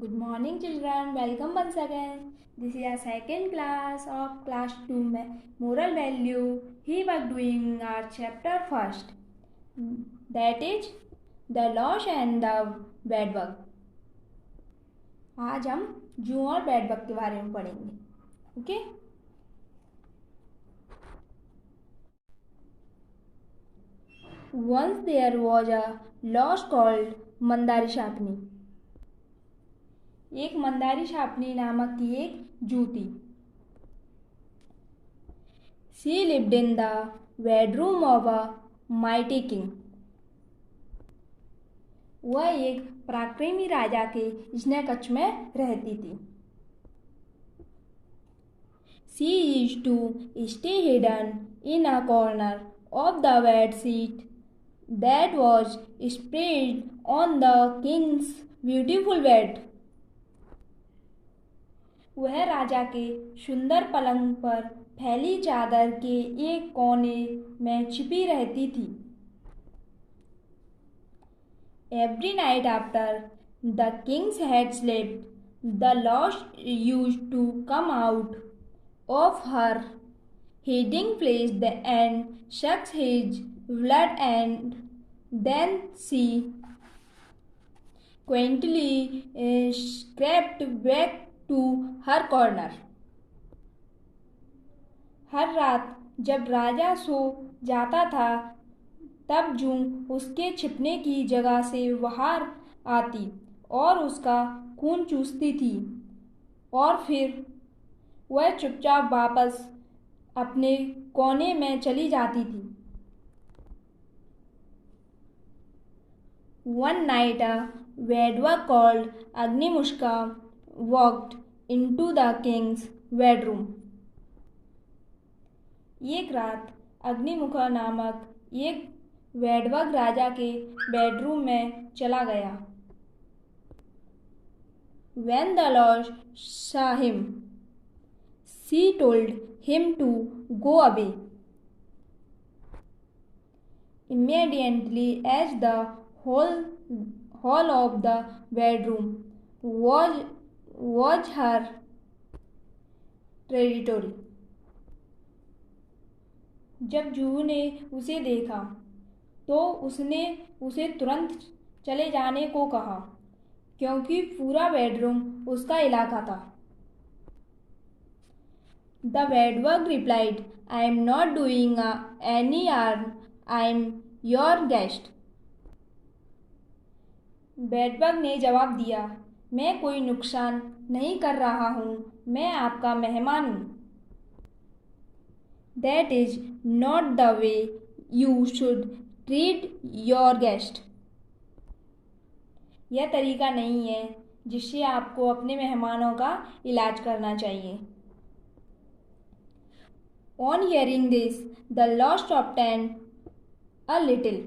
Good morning, children. Welcome once again. This is our second class of class 2 moral value. Here we are doing our chapter first. That is the loss and the bad bug. आज हम जू और bad bug के बारे में पढ़ेंगे. Okay. Once there was a lost called मंदारी शापनी. एक मंदारी शापनी नामक की एक जू थी. She lived in the bedroom of a mighty king. वह एक पराक्रमी राजा के स्नेह कक्ष में रहती थी. She used to stay hidden in a corner of the bed sheet that was spread on the king's beautiful bed. वह राजा के सुंदर पलंग पर फैली चादर के एक कोने में छिपी रहती थी. Every night after the kings had slept, the lost used to come out of her hiding place and suck his blood, and then she quaintly crept back to her corner. हर रात जब राजा सो जाता था तब जू उसके छिपने की जगह से बाहर आती और उसका खून चूसती थी और फिर वह चुपचाप वापस अपने कोने में चली जाती थी. One night a bedbug called Agnimushka walked into the king's bedroom. एक रात अग्निमुखा नामक एक बेडबग राजा के बेडरूम में चला गया. When the lord saw him, she told him to go away. Immediately, as the whole of the bedroom was her territory. जब जूहू ने उसे देखा तो उसने उसे तुरंत चले जाने को कहा क्योंकि पूरा बेडरूम उसका इलाका था. The bedbug replied, I am not doing any harm. I am your guest. Bedbug ने जवाब दिया, मैं कोई नुकसान नहीं कर रहा हूँ, मैं आपका मेहमान हूँ. That is not the way you should treat your guest. यह तरीका नहीं है जिससे आपको अपने मेहमानों का इलाज करना चाहिए. On hearing this, the lost softened a little.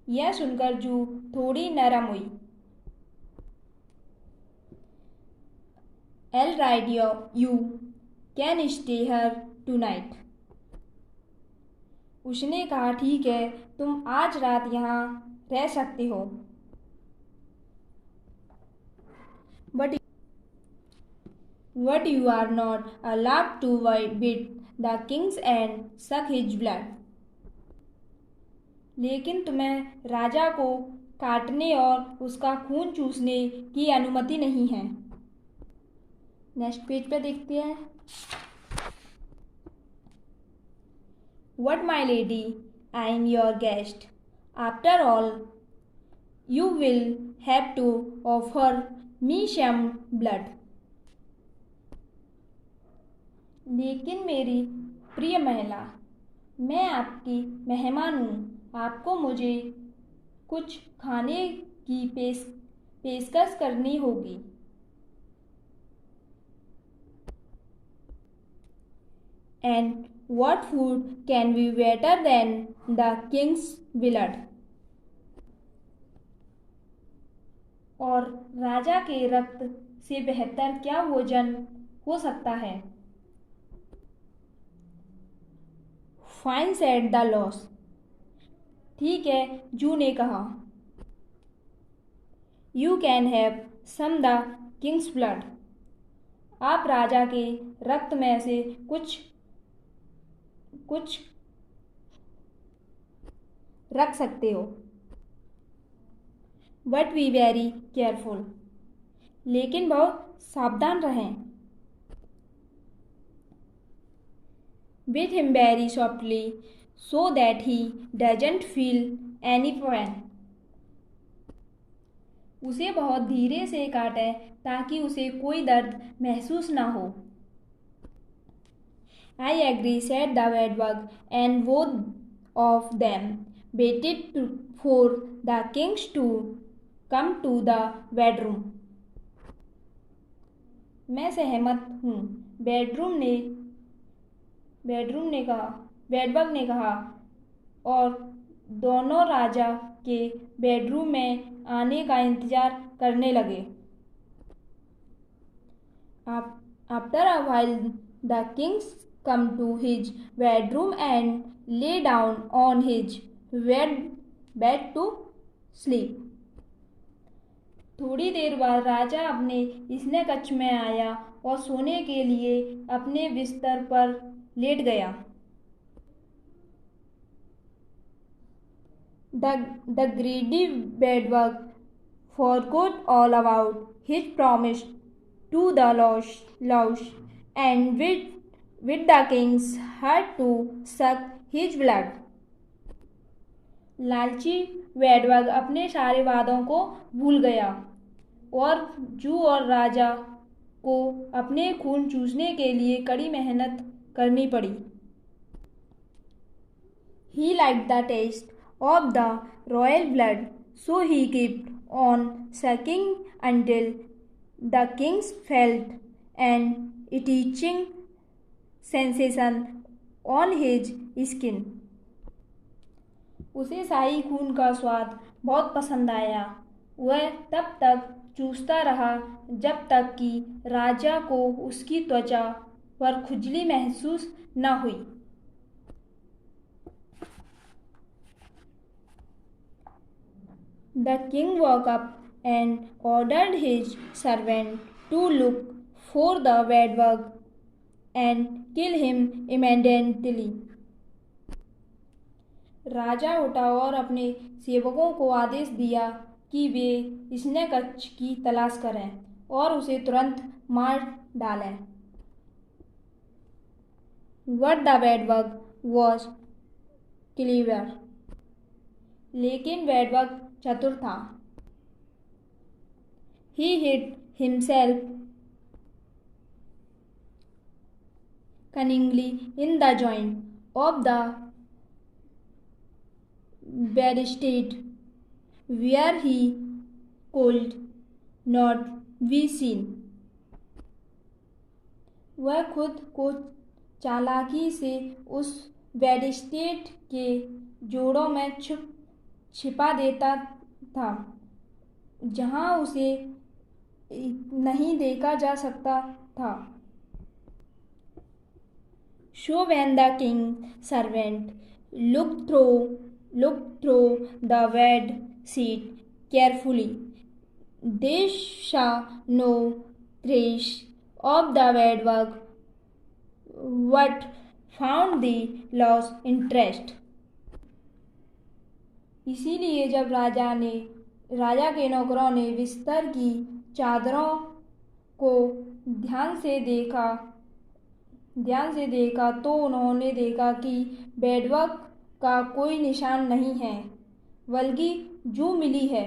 यह सुनकर जू थोड़ी नरम हुई. All right, you can stay here tonight. उसने कहा, ठीक है, तुम आज रात यहाँ रह सकते हो. But you are not allowed to beat the king and suck his blood. लेकिन तुम्हें राजा को काटने और उसका खून चूसने की अनुमति नहीं है. नेक्स्ट पेज पे देखते हैं. What, my lady, I am your guest. After all, you will have to offer me some blood. लेकिन मेरी प्रिय महिला, मैं आपकी मेहमान हूँ, आपको मुझे कुछ खाने की पेशकश करनी होगी. And what food can be better than the king's blood? और राजा के रक्त से बेहतर क्या भोजन हो सकता है. Fine, said the lost. ठीक है, जू ने कहा. You can have some the king's blood. आप राजा के रक्त में से कुछ कुछ रख सकते हो। But be very careful. लेकिन बहुत सावधान रहें। With him very softly so that he doesn't feel any pain. उसे बहुत धीरे से काटें ताकि उसे कोई दर्द महसूस ना हो। I agree said the bedbug and both of them waited for the kings to come to the bedroom. मैं सहमत हूँ, बेडबग ने कहा और दोनों राजा के बेडरूम में आने का इंतजार करने लगे। After a while the kings come to his bedroom and lay down on his bed to sleep. थोड़ी देर बाद राजा अपने इसने कक्ष में आया और सोने के लिए अपने बिस्तर पर लेट गया। The greedy bedbug forgot all about his promise to the louse and with the king's heart to suck his blood। लालची बेडबग अपने सारे वादों को भूल गया और जू और राजा को अपने खून चूसने के लिए कड़ी मेहनत करनी पड़ी। He liked the taste of the royal blood, so he kept on sucking until the king felt an itching sensation on his skin। उसे शाही खून का स्वाद बहुत पसंद आया। वह तब तक चूसता रहा जब तक कि राजा को उसकी त्वचा पर खुजली महसूस न हुई। The king woke up and ordered his servant to look for the bedbug and kill him immediately। राजा उठा और अपने सेवकों को आदेश दिया कि वे स्नेकच की तलाश करें और उसे तुरंत मार डालें। But the bedbug was clever। लेकिन बेडबग चतुर था। He hid himself cunningly in the joint of the bedstead where he could not be seen। वह खुद को चालाकी से उस बेडस्टेड के जोड़ों में छिपा देता था जहां उसे नहीं देखा जा सकता था। So when the king's servant looked through the bed sheet carefully, they saw no trace of the bedbug, but found the lost interest। इसीलिए जब राजा के नौकरों ने बिस्तर की चादरों को ध्यान से देखा तो उन्होंने देखा कि बेडबग का कोई निशान नहीं है, बल्कि जू मिली है।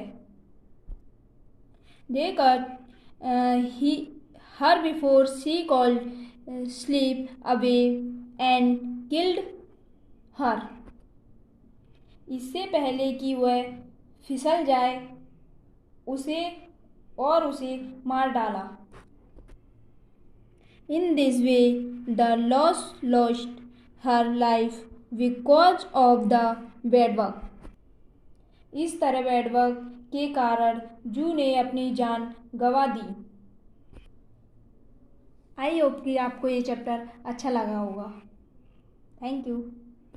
They cut her before she could slip away and killed her। इससे पहले कि वह फिसल जाए उसे मार डाला। In this way the lost her life because of the bedbug। इस तरह बेडबग के कारण जू ने अपनी जान गंवा दी। आई होप कि आपको ये चैप्टर अच्छा लगा होगा। Thank you.